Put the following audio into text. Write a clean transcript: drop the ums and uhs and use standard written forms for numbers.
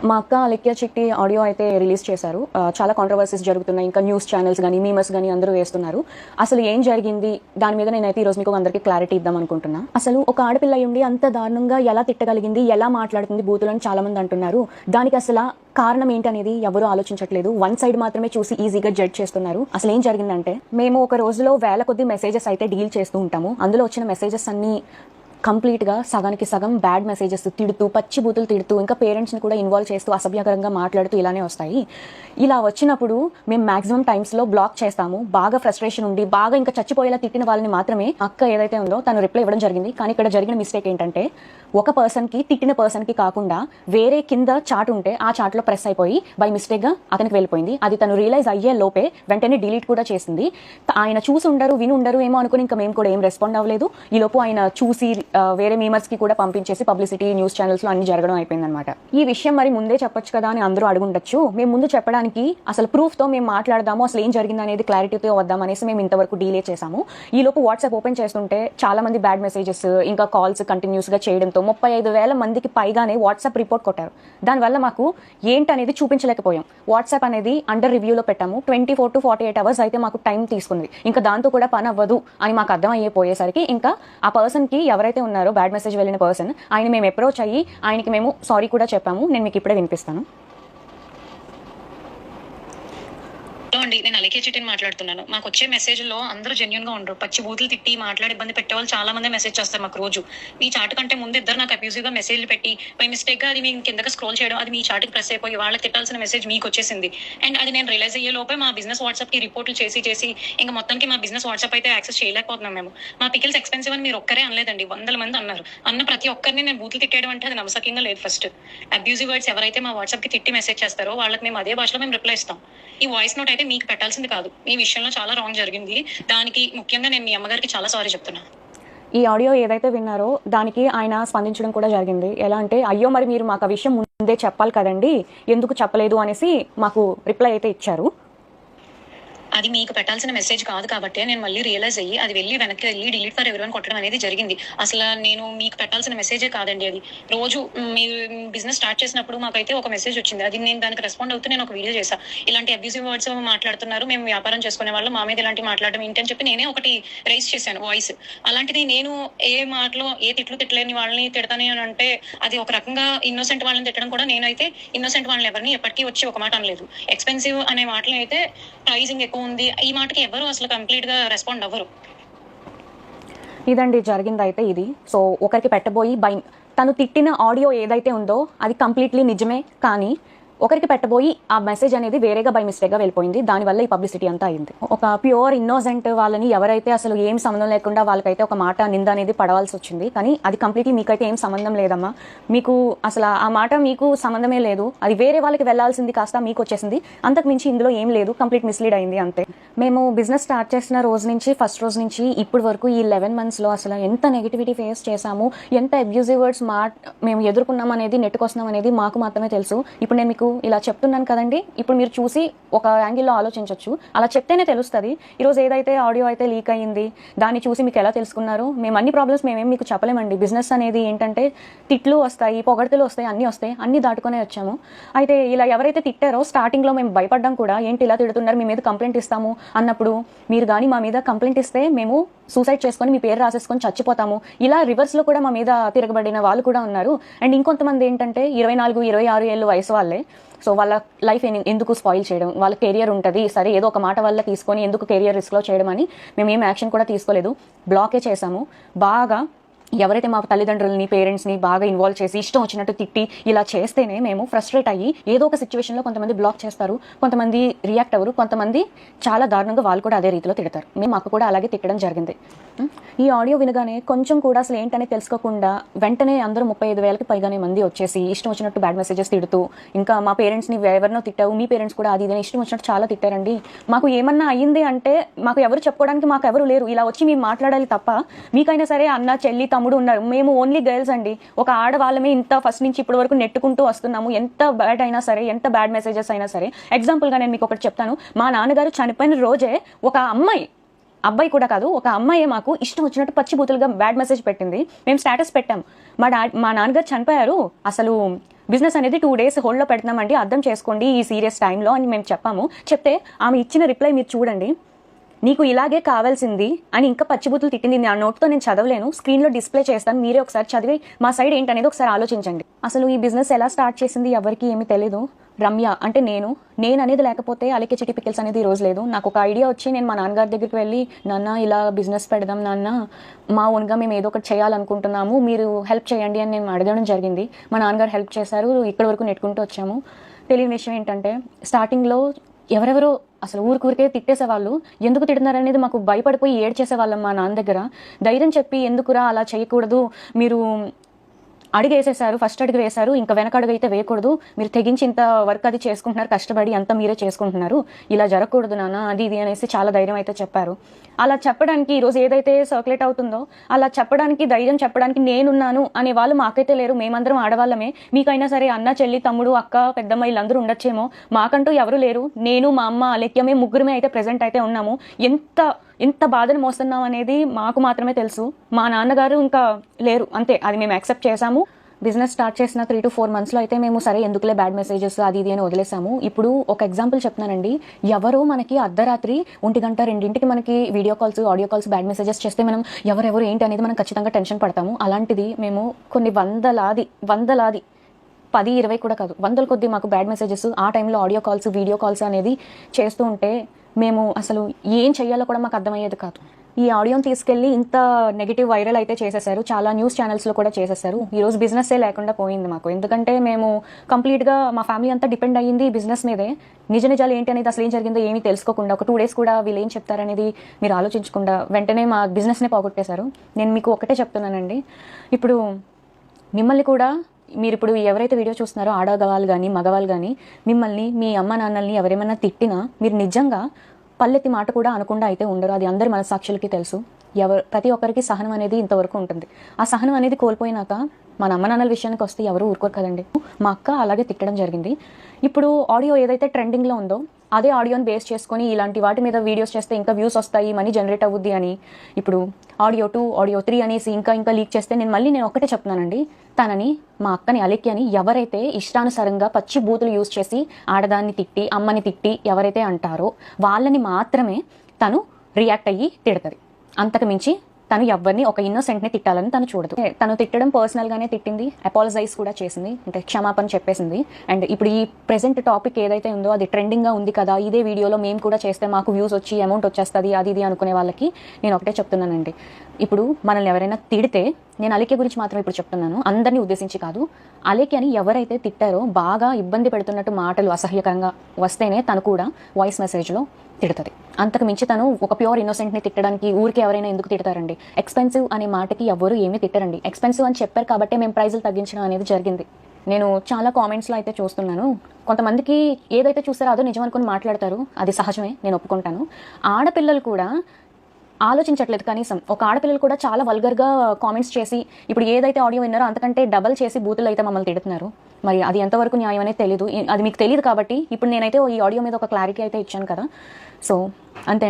మా అక్క అలెక్య చిట్టి ఆడియో అయితే రిలీజ్ చేశారు. చాలా కాంట్రవర్సీస్ జరుగుతున్నాయి. ఇంకా న్యూస్ ఛానల్స్ కానీ మీమర్స్ కానీ అందరూ వేస్తున్నారు. అసలు ఏం జరిగింది దాని మీద నేనైతే ఈరోజు మీకు అందరికీ క్లారిటీ ఇద్దాం అనుకుంటున్నా. అసలు ఒక ఆడపిల్ల ఉండి అంత దారుణంగా ఎలా తిట్టగలిగింది, ఎలా మాట్లాడుతుంది బూతులని చాలా మంది అంటున్నారు. దానికి అసలు కారణం ఏంటనేది ఎవరు ఆలోచించట్లేదు. వన్ సైడ్ మాత్రమే చూసి ఈజీగా జడ్జ్ చేస్తున్నారు. అసలు ఏం జరిగిందంటే, మేము ఒక రోజులో వేల కొద్ది మెసేజెస్ అయితే డీల్ చేస్తూ ఉంటాము. అందులో వచ్చిన మెసేజెస్ అన్ని కంప్లీట్గా సగానికి సగం బ్యాడ్ మెసేజెస్ తిడుతూ, పచ్చి బూతులు తిడుతూ, ఇంకా పేరెంట్స్ని కూడా ఇన్వాల్వ్ చేస్తూ అసభ్యకరంగా మాట్లాడుతూ ఇలానే వస్తాయి. ఇలా వచ్చినప్పుడు మేము మాక్సిమం టైమ్స్లో బ్లాక్ చేస్తాము. బాగా ఫ్రస్ట్రేషన్ ఉండి బాగా ఇంకా చచ్చిపోయేలా తిట్టిన వాళ్ళని మాత్రమే అక్క ఏదైతే ఉందో తను రిప్లై ఇవ్వడం జరిగింది. కానీ ఇక్కడ జరిగిన మిస్టేక్ ఏంటంటే, ఒక పర్సన్కి తిట్టిన పర్సన్కి కాకుండా వేరే కింద చాట్ ఉంటే ఆ చాట్లో ప్రెస్ అయిపోయి బై మిస్టేక్గా అతనికి వెళ్ళిపోయింది. అది తను రియలైజ్ అయ్యే లోపే వెంటనే డిలీట్ కూడా చేసింది. ఆయన చూసి ఉండరు, విని ఉండరు ఏమో అనుకుని ఇంకా మేము కూడా ఏం రెస్పాండ్ అవ్వలేదు. ఈ లోపు ఆయన చూసి వేరే మీమర్స్ కి కూడా పంపించేసి పబ్లిసిటీ న్యూస్ ఛానల్స్ లో అన్ని జరగడం అయిపోయిందన్నమాట. ఈ విషయం మరి ముందే చెప్పొచ్చు కదా అని అందరూ అడుగుండొచ్చు. మేము ముందు చెప్పడానికి అసలు ప్రూఫ్ తో మేము మాట్లాడదాము, అసలు ఏం జరిగింది అనేది క్లారిటీతో వద్దాం అనేసి మేము ఇంతవరకు డీలే చేసాము. ఈ లోపు వాట్సాప్ ఓపెన్ చేస్తుంటే చాలా మంది బ్యాడ్ మెసేజెస్ ఇంకా కాల్స్ కంటిన్యూస్ గా చేయడంతో 35,000 మందికి పైగానే వాట్సాప్ రిపోర్ట్ కొట్టారు. దానివల్ల మాకు ఏంటనేది చూపించలేకపోయాం. వాట్సాప్ అనేది అండర్ రివ్యూలో పెట్టాము. 24 to 48 hours అయితే మాకు టైం తీసుకుంది. ఇంకా దాంతో కూడా పని అవ్వదు అని మాకు అర్థం అయిపోయేసరికి ఇంకా ఆ పర్సన్ కి ఎవరైతే ఉన్నారో బ్యాడ్ మెసేజ్ వెళ్ళిన పర్సన్, ఆయన మేము అప్రోచ్ అయ్యి ఆయనకి మేము సారీ కూడా చెప్పాము. నేను మీకు ఇప్పుడే వినిపిస్తాను. అండి, నేను అలెక్య చిట్టిని మాట్లాడుతున్నాను. మాకు వచ్చే మెసేజ్ లో అందరూ జెన్యున్ గా ఉండరు. పచ్చి బూతులు తిట్టి మాట్లాడి ఇబ్బంది పెట్టే వాళ్ళు చాలా మంది మెసేజ్ చేస్తారు మాకు రోజు. మీ చాట్ కంటే ముందు ఇద్దరు నాకు అబ్యూజివ్ గా మెసేజ్లు పెట్టి బై మిస్టేక్ గా అది మీ కిందకి స్క్రోల్ చేయడం, అది మీ చాట్ కి ప్రెస్ అయిపోయి వాళ్ళకి తిట్టాల్సిన మెసేజ్ మీకు వచ్చేసింది. అండ్ అది నేను రియలైజ్ అయ్యే లోపే మా బిజినెస్ వాట్సాప్ కి రిపోర్ట్లు చేసి ఇంకా మొత్తానికి మా బిజినెస్ వాట్సాప్ అయితే యాక్సెస్ చేయలేకపోతున్నాం మేము. మా పికిల్స్ ఎక్స్పెన్సివ్ అని మీరు ఒక్కరే అనలేదండి, 100 మంది అన్నారు. అన్న ప్రతి ఒక్కరిని నేను బూతులు తిట్టేయడం అంటే అది నమ్మసకంగా లేదు. ఫస్ట్ అబ్యూజివ్ వర్డ్స్ ఎవరైతే మా వాట్సాప్ కి తిట్టి మెసేజ్ చేస్తారో వాళ్ళకి మేము అదే భాషలో మేము రిప్లై ఇస్తాం. ఈ వాయిస్ నోట్ అయితే మీకు పెట్టాల్సింది కాదు. మీ విషయంలో చాలా రాంగ్ జరిగింది. దానికి ముఖ్యంగా నేను మీ అమ్మగారికి చాలా సారీ చెప్తున్నా. ఈ ఆడియో ఏదైతే విన్నారో దానికి ఆయన స్పందించడం కూడా జరిగింది. ఎలా అంటే, అయ్యో మరి మీరు మాకు ఆ విషయం ముందే చెప్పాలి కదండి, ఎందుకు చెప్పలేదు అనేసి మాకు రిప్లై అయితే ఇచ్చారు. అది మీకు పెట్టాల్సిన మెసేజ్ కాదు కాబట్టి నేను మళ్ళీ రియలైజ్ అయ్యి అది వెనక్కి వెళ్ళి డిలీట్ ఫర్ ఎవరివన్ కొట్టడం అనేది జరిగింది. అసలు నేను మీకు పెట్టాల్సిన మెసేజే కాదండి అది. రోజు మీరు బిజినెస్ స్టార్ట్ చేసినప్పుడు మాకైతే ఒక మెసేజ్ వచ్చింది. అది నేను దానికి రెస్పాండ్ అవుతూ నేను ఒక వీడియో చేశాను. ఇలాంటి అబ్యూజివ్ వర్డ్స్ మాట్లాడుతున్నారు, మేము వ్యాపారం చేసుకునే వాళ్ళు, మా మీద ఇలాంటి మాట్లాడడం ఏంటి అని చెప్పి నేనే ఒకటి రైజ్ చేశాను వాయిస్. అలాంటిది నేను ఏ మాటలో ఏ తిట్టలేని వాళ్ళని తిడతాను అని అంటే, అది ఒక రకంగా ఇన్నోసెంట్ వాళ్ళని తిట్టడం కూడా. నేనైతే ఇన్నోసెంట్ వాళ్ళని ఎవరిని ఎప్పటికీ వచ్చి ఒక మాట అనలేదు. ఎక్స్పెన్సివ్ అనే మాటలు అయితే ప్రైజింగ్ ఎక్కువ ఉంది, ఈ మాటకి ఎవరు అసలు కంప్లీట్ గా రెస్పాండ్ అవ్వరు. ఇదండి జరిగింది అయితే ఇది. సో ఒకరికి పెట్టబోయి తను తిట్టిన ఆడియో ఏదైతే ఉందో అది కంప్లీట్లీ నిజమే, కానీ ఒకరికి పెట్టబోయి ఆ మెసేజ్ అనేది వేరేగా బై మిస్టేక్ గా వెళ్ళిపోయింది. దానివల్ల ఈ పబ్లిసిటీ అంతా అయింది. ఒక ప్యూర్ ఇన్నోసెంట్ వాళ్ళని ఎవరైతే అసలు ఏం సంబంధం లేకుండా వాళ్ళకైతే ఒక మాట నింద అనేది పడవలసి వచ్చింది. కానీ అది కంప్లీట్లీ మీకైతే ఏం సంబంధం లేదమ్మా, మీకు అసలు ఆ మాట మీకు సంబంధమే లేదు. అది వేరే వాళ్ళకి వెళ్లాల్సింది కాస్త మీకు వచ్చేసింది. అంతకు మించి ఇందులో ఏం లేదు, కంప్లీట్ మిస్లీడ్ అయింది అంతే. మేము బిజినెస్ స్టార్ట్ చేసిన రోజు నుంచి, ఫస్ట్ రోజు నుంచి ఇప్పటి వరకు ఈ 11 months లో అసలు ఎంత నెగిటివిటీ ఫేస్ చేసాము, ఎంత అబ్యూజివ్ వర్డ్స్ మేము ఎదుర్కొన్నాం అనేది, నెట్టుకొస్తున్నాం అనేది మాకు మాత్రమే తెలుసు. ఇప్పుడు నేను మీకు ఇలా చెప్తున్నాను కదండి, ఇప్పుడు మీరు చూసి ఒక యాంగిల్లో ఆలోచించవచ్చు. అలా చెప్తేనే తెలుస్తుంది. ఈరోజు ఏదైతే ఆడియో అయితే లీక్ అయ్యింది దాన్ని చూసి మీకు ఎలా తెలుసుకున్నారు? మేము అన్ని ప్రాబ్లమ్స్ మేమేం మీకు చెప్పలేమండి. బిజినెస్ అనేది ఏంటంటే తిట్లు వస్తాయి, పొగడ్తలు వస్తాయి, అన్ని దాటుకునే వచ్చాము. అయితే ఇలా ఎవరైతే తిట్టారో స్టార్టింగ్లో మేము భయపడ్డాం కూడా, ఏంటి ఇలా తిడుతున్నారు, మీ మీద కంప్లైంట్ ఇస్తాము అన్నప్పుడు, మీరు కానీ మా మీద కంప్లైంట్ ఇస్తే మేము సూసైడ్ చేసుకొని మీ పేరు రాసేసుకొని చచ్చిపోతాము, ఇలా రివర్స్లో కూడా మా మీద తిరగబడిన వాళ్ళు కూడా ఉన్నారు. అండ్ ఇంకొంతమంది ఏంటంటే 24, 26 ఏళ్ళు వయసు వాళ్ళే. సో వాళ్ళ లైఫ్ ఎందుకు స్పాయిల్ చేయడం, వాళ్ళ కెరియర్ ఉంటుంది సరే, ఏదో ఒక మాట వల్ల తీసుకొని ఎందుకు కెరియర్ రిస్క్లో చేయడం అని మేము ఏం యాక్షన్ కూడా తీసుకోలేదు, బ్లాకే చేశాము. బాగా ఎవరైతే మా తల్లిదండ్రులని, పేరెంట్స్ని బాగా ఇన్వాల్వ్ చేసి ఇష్టం వచ్చినట్టు తిట్టి ఇలా చేస్తేనే మేము ఫ్రస్ట్రేట్ అయ్యి ఏదో ఒక సిచ్యువేషన్లో కొంతమంది బ్లాక్ చేస్తారు, కొంతమంది రియాక్ట్ అవ్వరు, కొంతమంది చాలా దారుణంగా వాళ్ళు కూడా అదే రీతిలో తిడతారు. మేము మాకు కూడా అలాగే తిట్టడం జరిగింది. ఈ ఆడియో వినగానే కొంచెం కూడా అసలు ఏంటనే తెలుసుకోకుండా వెంటనే అందరూ 35,000కి పైగానే మంది వచ్చేసి ఇష్టం వచ్చినట్టు బ్యాడ్ మెసేజెస్ తిడుతూ, ఇంకా మా పేరెంట్స్ని ఎవరినో తిట్టావు, మీ పేరెంట్స్ కూడా అది ఇష్టం వచ్చినట్టు చాలా తిట్టారండి. మాకు ఏమన్నా అయ్యింది అంటే మాకు ఎవరు చెప్పుకోవడానికి మాకు ఎవరు లేరు. ఇలా వచ్చి మేము మాట్లాడాలి తప్ప, మీకైనా సరే అన్న, చెల్లి, తమ్ముడు ఉన్నారు, మేము ఓన్లీ గర్ల్స్ అండి. ఒక ఆడవాళ్ళమే ఇంత ఫస్ట్ నుంచి ఇప్పటి వరకు నెట్టుకుంటూ వస్తున్నాము. ఎంత బ్యాడ్ అయినా సరే, ఎంత బ్యాడ్ మెసేజెస్ అయినా సరే. ఎగ్జాంపుల్గా నేను మీకు ఒకటి చెప్తాను. మా నాన్నగారు చనిపోయిన రోజే ఒక అబ్బాయి కూడా కాదు, ఒక అమ్మాయి మాకు ఇష్టం వచ్చినట్టు పచ్చి బూతులుగా బ్యాడ్ మెసేజ్ పెట్టింది. మేము స్టేటస్ పెట్టాం, మా నాన్నగారు చనిపోయారు, అసలు బిజినెస్ అనేది 2 days హోల్డ్లో పెడుతున్నామండి, అర్థం చేసుకోండి ఈ సీరియస్ టైంలో అని మేము చెప్పాము. చెప్తే ఆమె ఇచ్చిన రిప్లై మీరు చూడండి. నీకు ఇలాగే కావాల్సింది అని ఇంకా పచ్చిబూతులు తిట్టింది. నా నోట్తో నేను చదవలేను, స్క్రీన్లో డిస్ప్లే చేస్తాను, మీరే ఒకసారి చదివి మా సైడ్ ఏంటనేది ఒకసారి ఆలోచించండి. అసలు ఈ బిజినెస్ ఎలా స్టార్ట్ చేసింది ఎవరికి ఏమీ తెలీదు. రమ్య అంటే నేను అనేది లేకపోతే అలికే చిటి పికిల్స్ అనేది ఈ రోజు లేదు. నాకు ఒక ఐడియా వచ్చి నేను మా నాన్నగారి దగ్గరికి వెళ్ళి, నాన్న ఇలా బిజినెస్ పెడదాం నాన్న, మా ఓన్గా మేము ఏదో ఒకటి చేయాలనుకుంటున్నాము, మీరు హెల్ప్ చేయండి అని నేను అడగడం జరిగింది. మా నాన్నగారు హెల్ప్ చేశారు, ఇక్కడి వరకు నెట్టుకుంటూ వచ్చాము. తెలియని విషయం ఏంటంటే స్టార్టింగ్లో ఎవరెవరో అసలు ఊరికే తిట్టేసేవాళ్ళు. ఎందుకు తిడుతున్నారనేది మాకు భయపడిపోయి ఏడ్చేసేవాళ్ళం మా నాన్న దగ్గర. ధైర్యం చెప్పి ఎందుకురా అలా చేయకూడదు, మీరు అడుగు వేసేసారు, ఫస్ట్ అడుగు వేశారు, ఇంకా వెనక అడుగు అయితే వేయకూడదు, మీరు తెగించి ఇంత వర్క్ అది చేసుకుంటున్నారు, కష్టపడి అంతా మీరే చేసుకుంటున్నారు, ఇలా జరగకూడదు నాన్న అది ఇది అనేసి చాలా ధైర్యం అయితే చెప్పారు. అలా చెప్పడానికి ఈరోజు ఏదైతే సర్క్యులేట్ అవుతుందో అలా చెప్పడానికి, ధైర్యం చెప్పడానికి నేనున్నాను అనే వాళ్ళు మాకైతే లేరు. మేమందరం ఆడవాళ్ళమే. మీకైనా సరే అన్న, చెల్లి, తమ్ముడు, అక్క, పెద్దమ్మ వీళ్ళందరూ ఉండొచ్చేమో, మాకంటూ ఎవరు లేరు. నేను, మా అమ్మ, అలెక్యమే ముగ్గురమే అయితే ప్రెజెంట్ అయితే ఉన్నాము. ఎంత బాధను మోస్తున్నాం అనేది మాకు మాత్రమే తెలుసు. మా నాన్నగారు ఇంకా లేరు, అంతే. అది మేము యాక్సెప్ట్ చేశాము. బిజినెస్ స్టార్ట్ చేసిన 3 to 4 monthsలో అయితే మేము సరే ఎందుకులే బ్యాడ్ మెసేజెస్ అది ఇది అని వదిలేసాము. ఇప్పుడు ఒక ఎగ్జాంపుల్ చెప్తున్నానండి. ఎవరో మనకి అర్ధరాత్రి 1 గంట 2 మనకి video calls, audio calls, bad messages చేస్తే మనం ఎవరెవరు ఏంటి అనేది మనం ఖచ్చితంగా టెన్షన్ పడతాము. అలాంటిది మేము కొన్ని వందలాది 10, 20 కూడా కాదు, వందల కొద్దీ మాకు బ్యాడ్ మెసేజెస్ ఆ టైంలో ఆడియో కాల్స్, వీడియో కాల్స్ అనేది చేస్తూ ఉంటే మేము అసలు ఏం చెయ్యాలో కూడా మాకు అర్థమయ్యేది కాదు. ఈ ఆడియోని తీసుకెళ్లి ఇంత నెగిటివ్ వైరల్ అయితే చేసేసారు, చాలా న్యూస్ ఛానల్స్లో కూడా చేసేసారు. ఈరోజు బిజినెస్సే లేకుండా పోయింది మాకు. ఎందుకంటే మేము కంప్లీట్గా మా ఫ్యామిలీ అంతా డిపెండ్ అయ్యింది బిజినెస్ మీదే. నిజాలు ఏంటి అనేది, అసలు ఏం జరిగిందో ఏమీ తెలుసుకోకుండా, ఒక 2 days కూడా వీళ్ళు ఏం చెప్తారనేది మీరు ఆలోచించకుండా వెంటనే మా బిజినెస్నే పోగొట్టేశారు. నేను మీకు ఒకటే చెప్తున్నానండి, ఇప్పుడు మిమ్మల్ని కూడా, మీరు ఇప్పుడు ఎవరైతే వీడియో చూస్తున్నారో ఆడవాళ్ళు కానీ మగవాళ్ళు కానీ, మిమ్మల్ని మీ అమ్మ నాన్నల్ని ఎవరేమైనా తిట్టినా మీరు నిజంగా పల్లెత్తి మాట కూడా అనకుండా అయితే ఉండరు. అది అందరి మనసాక్షులకి తెలుసు. ప్రతి ఒక్కరికి సహనం అనేది ఇంతవరకు ఉంటుంది. ఆ సహనం అనేది కోల్పోయినాక మన అమ్మ నాన్నల విషయానికి వస్తే ఎవరు ఊరుకోరు కదండి. మా అక్క అలాగే తిట్టడం జరిగింది. ఇప్పుడు ఆడియో ఏదైతే ట్రెండింగ్లో ఉందో అదే ఆడియోని బేస్ చేసుకొని ఇలాంటి వాటి మీద వీడియోస్ చేస్తే ఇంకా వ్యూస్ వస్తాయి, మనీ జనరేట్ అవుద్ది అని ఇప్పుడు ఆడియో 2, ఆడియో 3 అనేసి ఇంకా లీక్ చేస్తే నేను ఒకటే చెప్తున్నానండి, తనని, మా అక్కని, అలెక్యని ఎవరైతే ఇష్టానుసారంగా పచ్చి బూతులు యూజ్ చేసి ఆడదాన్ని తిట్టి, అమ్మని తిట్టి ఎవరైతే అంటారో వాళ్ళని మాత్రమే తను రియాక్ట్ అయ్యి తిడుతుంది. అంతకు మించి తను ఎవరిని, ఒక ఇన్నోసెంట్ని తిట్టాలని తను చూడదు. తను తిట్టడం పర్సనల్గానే తిట్టింది, అపాలజైజ్ కూడా చేసింది, అంటే క్షమాపణ చెప్పేసింది. అండ్ ఇప్పుడు ఈ ప్రెసెంట్ టాపిక్ ఏదైతే ఉందో అది ట్రెండింగ్గా ఉంది కదా, ఇదే వీడియోలో మేము కూడా చేస్తే మాకు వ్యూస్ వచ్చి అమౌంట్ వచ్చేస్తుంది అది ఇది అనుకునే వాళ్ళకి నేను ఒకటే చెప్తున్నానండి. ఇప్పుడు మనల్ని ఎవరైనా తిడితే, నేను అలేఖ్య గురించి మాత్రం ఇప్పుడు చెప్తున్నాను, అందరినీ ఉద్దేశించి కాదు, అలేఖ్యని ఎవరైతే తిట్టారో బాగా ఇబ్బంది పెడుతున్నట్టు మాటలు అసహ్యకరంగా వస్తేనే తను కూడా వాయిస్ మెసేజ్లో తిడుతుంది. అంతకు మించి తను ఒక ప్యూర్ ఇన్నోసెంట్ని తిట్టడానికి ఊరికి ఎవరైనా ఎందుకు తిడతారండి? ఎక్స్పెన్సివ్ అనే మాటకి ఎవరు ఏమీ తిట్టరండి. ఎక్స్పెన్సివ్ అని చెప్పారు కాబట్టి మేము ప్రైజులు తగ్గించడం అనేది జరిగింది. నేను చాలా కామెంట్స్లో అయితే చూస్తున్నాను, కొంతమందికి ఏదైతే చూస్తారో అదో నిజం అనుకుని మాట్లాడతారు, అది సహజమే, నేను ఒప్పుకుంటాను. ఆడపిల్లలు కూడా ఆలోచించట్లేదు కనీసం. ఒక ఆడపిల్లలు కూడా చాలా వల్గర్గా కామెంట్స్ చేసి ఇప్పుడు ఏదైతే ఆడియో విన్నారో అంతకంటే డబల్ చేసి బూతులు అయితే మమ్మల్ని తిడుతున్నారు. మరి అది ఎంతవరకు న్యాయం అనేది తెలీదు. అది మీకు తెలియదు కాబట్టి ఇప్పుడు నేనైతే ఈ ఆడియో మీద ఒక క్లారిటీ అయితే ఇచ్చాను కదా. సో అంతే.